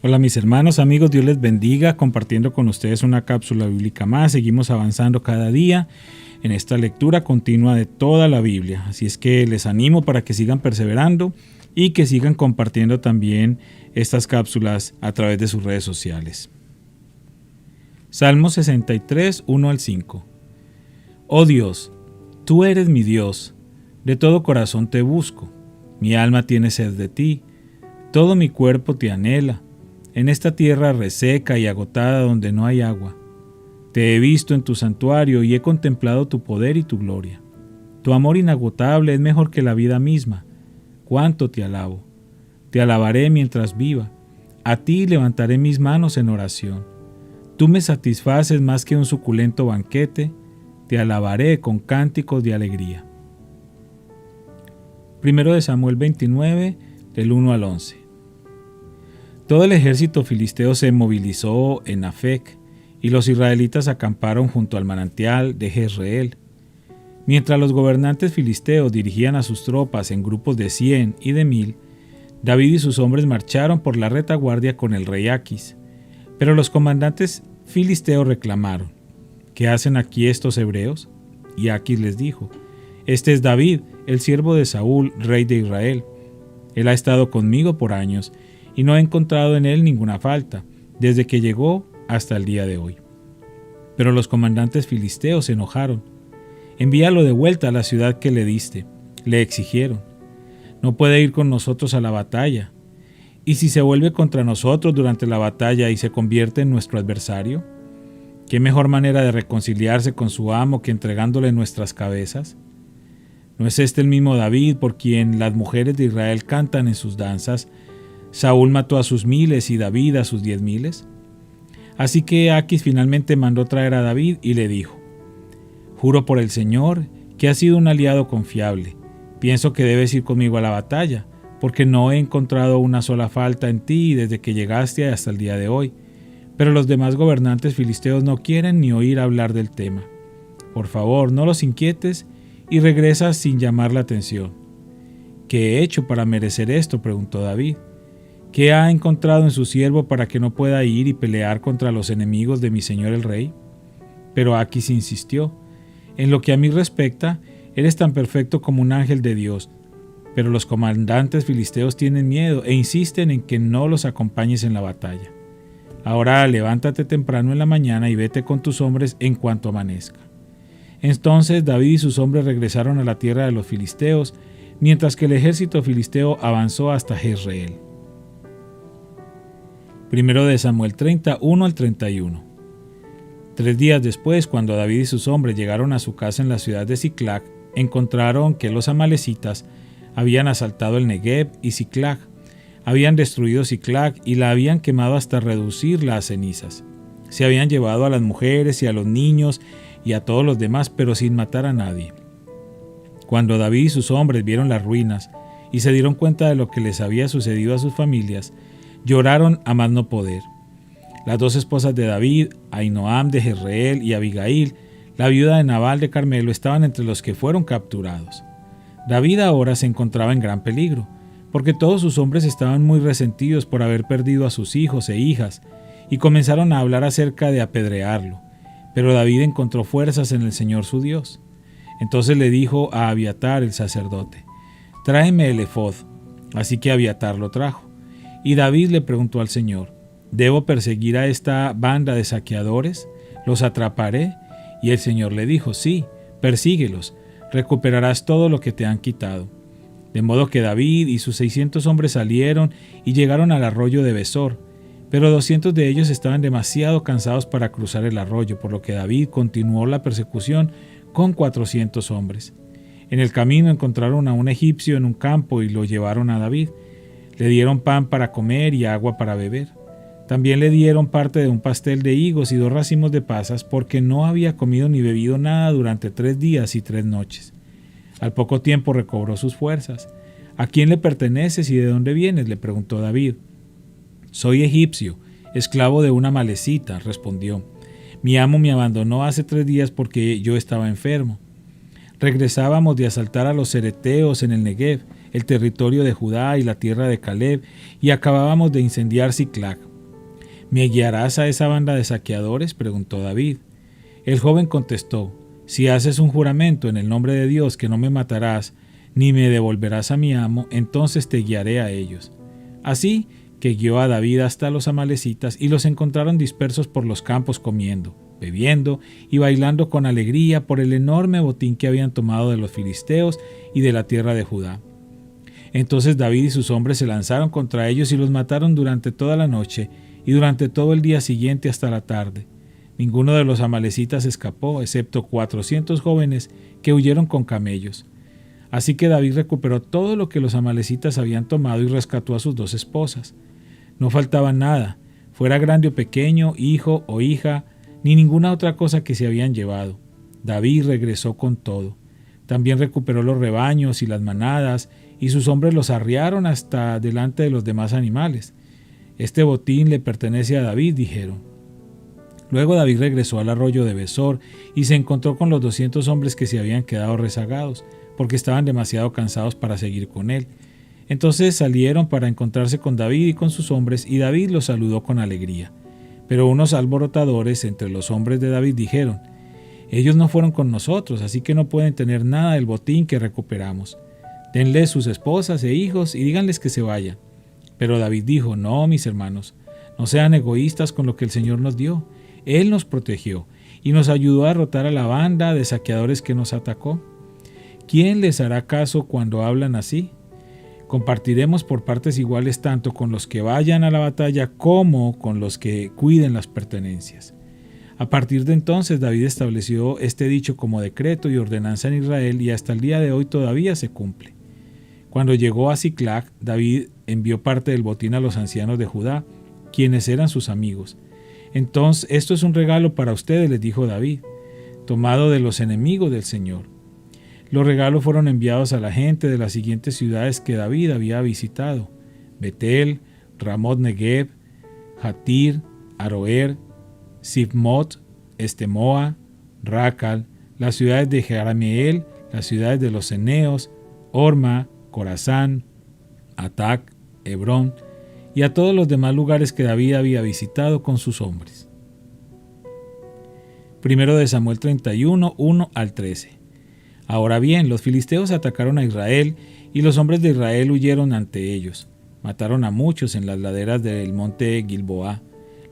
Hola mis hermanos, amigos, Dios les bendiga, compartiendo con ustedes una cápsula bíblica más. Seguimos avanzando cada día en esta lectura continua de toda la Biblia. Así es que les animo para que sigan perseverando y que sigan compartiendo también estas cápsulas a través de sus redes sociales. Salmo 63, 1 al 5. Oh Dios, tú eres mi Dios, de todo corazón te busco. Mi alma tiene sed de ti, todo mi cuerpo te anhela. En esta tierra reseca y agotada donde no hay agua. Te he visto en tu santuario y he contemplado tu poder y tu gloria. Tu amor inagotable es mejor que la vida misma. Cuánto te alabo. Te alabaré mientras viva. A ti levantaré mis manos en oración. Tú me satisfaces más que un suculento banquete. Te alabaré con cánticos de alegría. 1 Samuel 29, del 1 al 11. Todo el ejército filisteo se movilizó en Afec, y los israelitas acamparon junto al manantial de Jezreel. Mientras los gobernantes filisteos dirigían a sus tropas en grupos de 100 y de 1000, David y sus hombres marcharon por la retaguardia con el rey Aquis. Pero los comandantes filisteos reclamaron: ¿qué hacen aquí estos hebreos? Y Aquis les dijo: este es David, el siervo de Saúl, rey de Israel. Él ha estado conmigo por años, y no he encontrado en él ninguna falta, desde que llegó hasta el día de hoy. Pero los comandantes filisteos se enojaron. Envíalo de vuelta a la ciudad que le diste, le exigieron. No puede ir con nosotros a la batalla. ¿Y si se vuelve contra nosotros durante la batalla y se convierte en nuestro adversario? ¿Qué mejor manera de reconciliarse con su amo que entregándole nuestras cabezas? ¿No es este el mismo David por quien las mujeres de Israel cantan en sus danzas: Saúl mató a sus 1000 y David a sus 10,000? Así que Aquis finalmente mandó traer a David y le dijo: juro por el Señor que has sido un aliado confiable. Pienso que debes ir conmigo a la batalla, porque no he encontrado una sola falta en ti desde que llegaste hasta el día de hoy. Pero los demás gobernantes filisteos no quieren ni oír hablar del tema. Por favor, no los inquietes y regresa sin llamar la atención. ¿Qué he hecho para merecer esto?, preguntó David. ¿Qué ha encontrado en su siervo para que no pueda ir y pelear contra los enemigos de mi señor el rey? Pero Aquis insistió: en lo que a mí respecta, eres tan perfecto como un ángel de Dios. Pero los comandantes filisteos tienen miedo e insisten en que no los acompañes en la batalla. Ahora levántate temprano en la mañana y vete con tus hombres en cuanto amanezca. Entonces David y sus hombres regresaron a la tierra de los filisteos, mientras que el ejército filisteo avanzó hasta Jezreel. 1 Samuel 30, 1 al 31. 3 días después, cuando David y sus hombres llegaron a su casa en la ciudad de Siclag, encontraron que los amalecitas habían asaltado el Negev y Siclag, habían destruido Siclag y la habían quemado hasta reducirla a cenizas. Se habían llevado a las mujeres y a los niños y a todos los demás, pero sin matar a nadie. Cuando David y sus hombres vieron las ruinas y se dieron cuenta de lo que les había sucedido a sus familias, lloraron a más no poder. Las 2 esposas de David, Ahinoam de Jezreel y Abigail, la viuda de Nabal de Carmelo, estaban entre los que fueron capturados. David ahora se encontraba en gran peligro, porque todos sus hombres estaban muy resentidos por haber perdido a sus hijos e hijas, y comenzaron a hablar acerca de apedrearlo. Pero David encontró fuerzas en el Señor su Dios. Entonces le dijo a Abiatar el sacerdote: tráeme el efod. Así que Abiatar lo trajo. Y David le preguntó al Señor: ¿debo perseguir a esta banda de saqueadores? ¿Los atraparé? Y el Señor le dijo: sí, persíguelos, recuperarás todo lo que te han quitado. De modo que David y sus 600 hombres salieron y llegaron al arroyo de Besor, pero 200 de ellos estaban demasiado cansados para cruzar el arroyo, por lo que David continuó la persecución con 400 hombres. En el camino encontraron a un egipcio en un campo y lo llevaron a David. Le dieron pan para comer y agua para beber. También le dieron parte de un pastel de higos y 2 racimos de pasas, porque no había comido ni bebido nada durante 3 días y 3 noches. Al poco tiempo recobró sus fuerzas. ¿A quién le perteneces y de dónde vienes?, le preguntó David. Soy egipcio, esclavo de una amalecita, respondió. Mi amo me abandonó hace 3 días porque yo estaba enfermo. Regresábamos de asaltar a los cereteos en el Negev, el territorio de Judá y la tierra de Caleb, y acabábamos de incendiar Siclag. ¿Me guiarás a esa banda de saqueadores?, preguntó David. El joven contestó: si haces un juramento en el nombre de Dios que no me matarás, ni me devolverás a mi amo, entonces te guiaré a ellos. Así que guió a David hasta los amalecitas y los encontraron dispersos por los campos comiendo, bebiendo y bailando con alegría por el enorme botín que habían tomado de los filisteos y de la tierra de Judá. Entonces David y sus hombres se lanzaron contra ellos y los mataron durante toda la noche y durante todo el día siguiente hasta la tarde. Ninguno de los amalecitas escapó, excepto 400 jóvenes que huyeron con camellos. Así que David recuperó todo lo que los amalecitas habían tomado y rescató a sus 2 esposas. No faltaba nada, fuera grande o pequeño, hijo o hija, ni ninguna otra cosa que se habían llevado. David regresó con todo. También recuperó los rebaños y las manadas, y sus hombres los arriaron hasta delante de los demás animales. Este botín le pertenece a David, dijeron. Luego David regresó al arroyo de Besor y se encontró con los 200 hombres que se habían quedado rezagados, porque estaban demasiado cansados para seguir con él. Entonces salieron para encontrarse con David y con sus hombres, y David los saludó con alegría. Pero unos alborotadores entre los hombres de David dijeron: ellos no fueron con nosotros, así que no pueden tener nada del botín que recuperamos. Denles sus esposas e hijos y díganles que se vayan. Pero David dijo: no, mis hermanos, no sean egoístas con lo que el Señor nos dio. Él nos protegió y nos ayudó a derrotar a la banda de saqueadores que nos atacó. ¿Quién les hará caso cuando hablan así? Compartiremos por partes iguales tanto con los que vayan a la batalla como con los que cuiden las pertenencias. A partir de entonces David estableció este dicho como decreto y ordenanza en Israel, y hasta el día de hoy todavía se cumple. Cuando llegó a Siclag, David envió parte del botín a los ancianos de Judá, quienes eran sus amigos. Entonces, esto es un regalo para ustedes, les dijo David, tomado de los enemigos del Señor. Los regalos fueron enviados a la gente de las siguientes ciudades que David había visitado: Betel, Ramot Negev, Jatir, Aroer, Sifmot, Estemoa, Racal, las ciudades de Jerameel, las ciudades de los Eneos, Orma, Corazán, Atac, Hebrón, y a todos los demás lugares que David había visitado con sus hombres. Primero de Samuel 31, 1 al 13. Ahora bien, los filisteos atacaron a Israel, y los hombres de Israel huyeron ante ellos. Mataron a muchos en las laderas del monte Gilboa.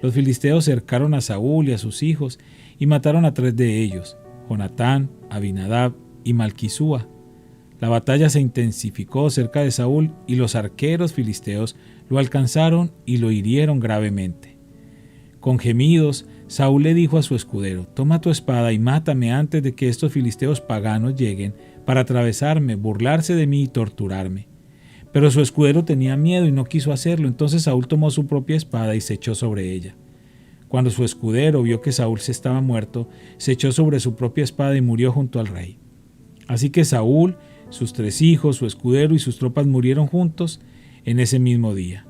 Los filisteos cercaron a Saúl y a sus hijos, y mataron a 3 de ellos: Jonatán, Abinadab y Malquisúa. La batalla se intensificó cerca de Saúl, y los arqueros filisteos lo alcanzaron y lo hirieron gravemente. Con gemidos, Saúl le dijo a su escudero: toma tu espada y mátame antes de que estos filisteos paganos lleguen para atravesarme, burlarse de mí y torturarme. Pero su escudero tenía miedo y no quiso hacerlo. Entonces Saúl tomó su propia espada y se echó sobre ella. Cuando su escudero vio que Saúl se estaba muerto, se echó sobre su propia espada y murió junto al rey. Así que Saúl, sus 3 hijos, su escudero y sus tropas murieron juntos en ese mismo día.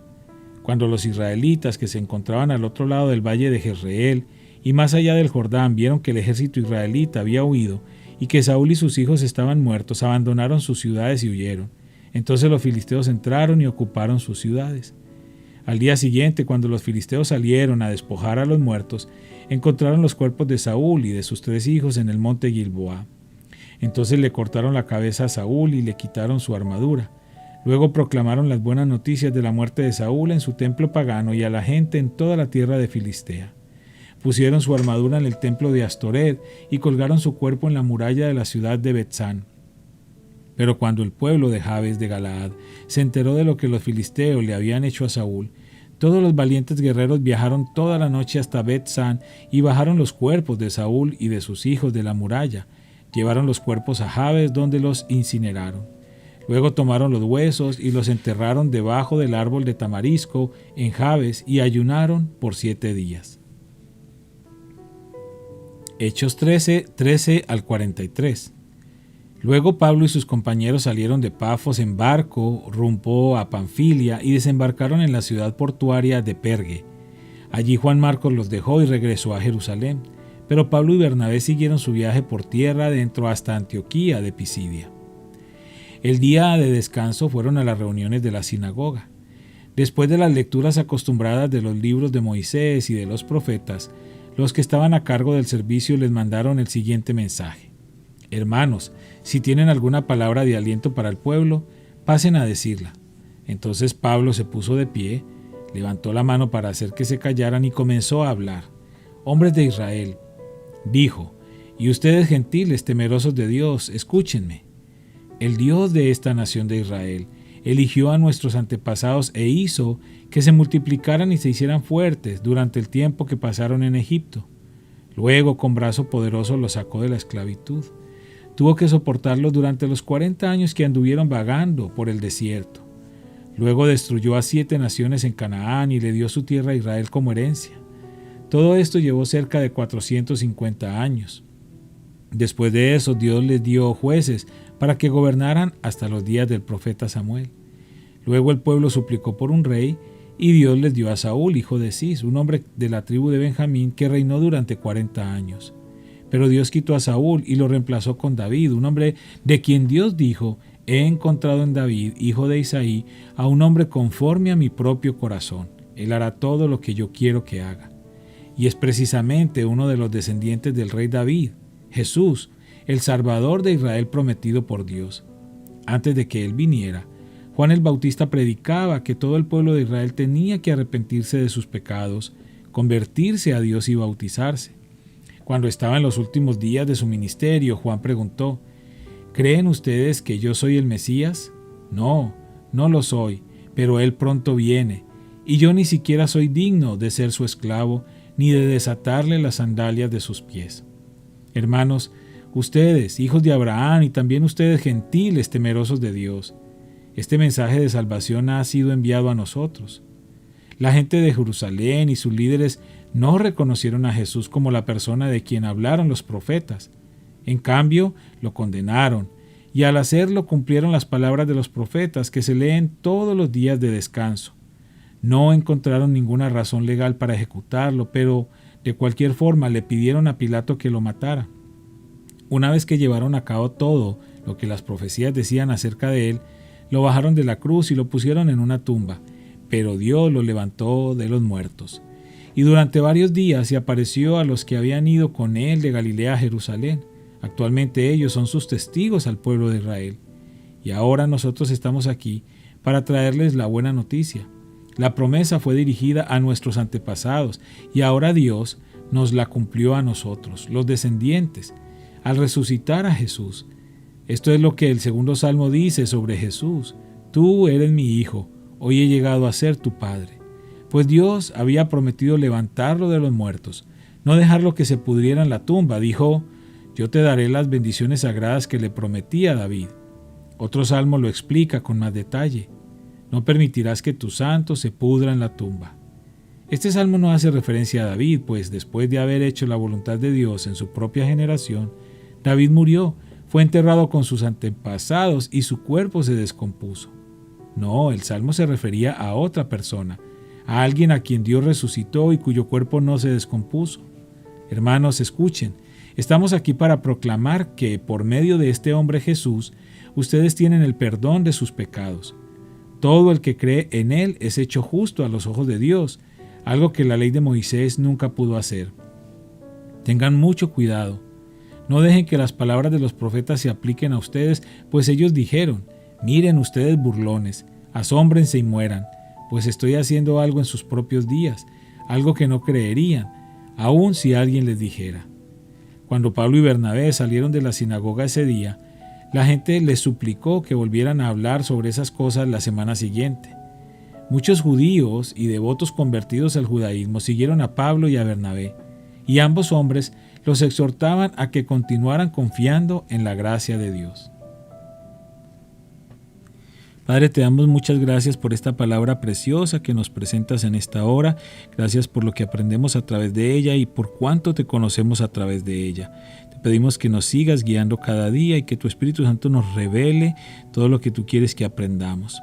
Cuando los israelitas que se encontraban al otro lado del valle de Jezreel y más allá del Jordán vieron que el ejército israelita había huido y que Saúl y sus hijos estaban muertos, abandonaron sus ciudades y huyeron. Entonces los filisteos entraron y ocuparon sus ciudades. Al día siguiente, cuando los filisteos salieron a despojar a los muertos, encontraron los cuerpos de Saúl y de sus 3 hijos en el monte Gilboa. Entonces le cortaron la cabeza a Saúl y le quitaron su armadura. Luego proclamaron las buenas noticias de la muerte de Saúl en su templo pagano y a la gente en toda la tierra de Filistea. Pusieron su armadura en el templo de Astoret y colgaron su cuerpo en la muralla de la ciudad de Bet-San. Pero cuando el pueblo de Jabes de Galaad se enteró de lo que los filisteos le habían hecho a Saúl, todos los valientes guerreros viajaron toda la noche hasta Bet-San y bajaron los cuerpos de Saúl y de sus hijos de la muralla. Llevaron los cuerpos a Jabes, donde los incineraron. Luego tomaron los huesos y los enterraron debajo del árbol de tamarisco en Jabes y ayunaron por 7 días. Hechos 13 al 43. Luego Pablo y sus compañeros salieron de Pafos en barco rumbo a Panfilia y desembarcaron en la ciudad portuaria de Perge. Allí Juan Marcos los dejó y regresó a Jerusalén, pero Pablo y Bernabé siguieron su viaje por tierra adentro hasta Antioquía de Pisidia. El día de descanso fueron a las reuniones de la sinagoga. Después de las lecturas acostumbradas de los libros de Moisés y de los profetas, los que estaban a cargo del servicio les mandaron el siguiente mensaje: Hermanos, si tienen alguna palabra de aliento para el pueblo, pasen a decirla. Entonces Pablo se puso de pie, levantó la mano para hacer que se callaran y comenzó a hablar. Hombres de Israel, dijo, y ustedes gentiles temerosos de Dios, escúchenme. El Dios de esta nación de Israel eligió a nuestros antepasados e hizo que se multiplicaran y se hicieran fuertes durante el tiempo que pasaron en Egipto. Luego, con brazo poderoso, los sacó de la esclavitud. Tuvo que soportarlos durante los 40 años que anduvieron vagando por el desierto. Luego destruyó a 7 naciones en Canaán y le dio su tierra a Israel como herencia. Todo esto llevó cerca de 450 años. Después de eso, Dios les dio jueces para que gobernaran hasta los días del profeta Samuel. Luego el pueblo suplicó por un rey y Dios les dio a Saúl, hijo de Cis, un hombre de la tribu de Benjamín que reinó durante 40 años. Pero Dios quitó a Saúl y lo reemplazó con David, un hombre de quien Dios dijo: He encontrado en David, hijo de Isaí, a un hombre conforme a mi propio corazón. Él hará todo lo que yo quiero que haga. Y es precisamente uno de los descendientes del rey David, Jesús, el Salvador de Israel prometido por Dios. Antes de que él viniera, Juan el Bautista predicaba que todo el pueblo de Israel tenía que arrepentirse de sus pecados, convertirse a Dios y bautizarse. Cuando estaba en los últimos días de su ministerio, Juan preguntó: ¿Creen ustedes que yo soy el Mesías? No, no lo soy, pero él pronto viene, y yo ni siquiera soy digno de ser su esclavo, ni de desatarle las sandalias de sus pies. Hermanos, ustedes, hijos de Abraham, y también ustedes gentiles temerosos de Dios, este mensaje de salvación ha sido enviado a nosotros. La gente de Jerusalén y sus líderes no reconocieron a Jesús como la persona de quien hablaron los profetas. En cambio, lo condenaron, y al hacerlo cumplieron las palabras de los profetas que se leen todos los días de descanso. No encontraron ninguna razón legal para ejecutarlo, pero de cualquier forma le pidieron a Pilato que lo matara. Una vez que llevaron a cabo todo lo que las profecías decían acerca de él, lo bajaron de la cruz y lo pusieron en una tumba, pero Dios lo levantó de los muertos. Y durante varios días se apareció a los que habían ido con él de Galilea a Jerusalén. Actualmente ellos son sus testigos al pueblo de Israel. Y ahora nosotros estamos aquí para traerles la buena noticia. La promesa fue dirigida a nuestros antepasados y ahora Dios nos la cumplió a nosotros, los descendientes, al resucitar a Jesús. Esto es lo que el segundo salmo dice sobre Jesús: Tú eres mi hijo, hoy he llegado a ser tu padre. Pues Dios había prometido levantarlo de los muertos, no dejarlo que se pudriera en la tumba. Dijo: Yo te daré las bendiciones sagradas que le prometí a David. Otro salmo lo explica con más detalle: No permitirás que tu santo se pudra en la tumba. Este salmo no hace referencia a David, pues después de haber hecho la voluntad de Dios en su propia generación, David murió, fue enterrado con sus antepasados y su cuerpo se descompuso. No, el salmo se refería a otra persona, a alguien a quien Dios resucitó y cuyo cuerpo no se descompuso. Hermanos, escuchen, estamos aquí para proclamar que por medio de este hombre Jesús, ustedes tienen el perdón de sus pecados. Todo el que cree en él es hecho justo a los ojos de Dios, algo que la ley de Moisés nunca pudo hacer. Tengan mucho cuidado. No dejen que las palabras de los profetas se apliquen a ustedes, pues ellos dijeron: Miren ustedes burlones, asómbrense y mueran, pues estoy haciendo algo en sus propios días, algo que no creerían, aun si alguien les dijera. Cuando Pablo y Bernabé salieron de la sinagoga ese día, la gente les suplicó que volvieran a hablar sobre esas cosas la semana siguiente. Muchos judíos y devotos convertidos al judaísmo siguieron a Pablo y a Bernabé, y ambos hombres los exhortaban a que continuaran confiando en la gracia de Dios. Padre, te damos muchas gracias por esta palabra preciosa que nos presentas en esta hora. Gracias por lo que aprendemos a través de ella y por cuánto te conocemos a través de ella. Te pedimos que nos sigas guiando cada día y que tu Espíritu Santo nos revele todo lo que tú quieres que aprendamos.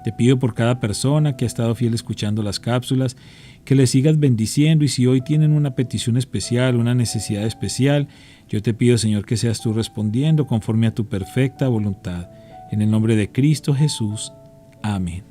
Te pido por cada persona que ha estado fiel escuchando las cápsulas, que les sigas bendiciendo, y si hoy tienen una petición especial, una necesidad especial, yo te pido, Señor, que seas tú respondiendo conforme a tu perfecta voluntad. En el nombre de Cristo Jesús. Amén.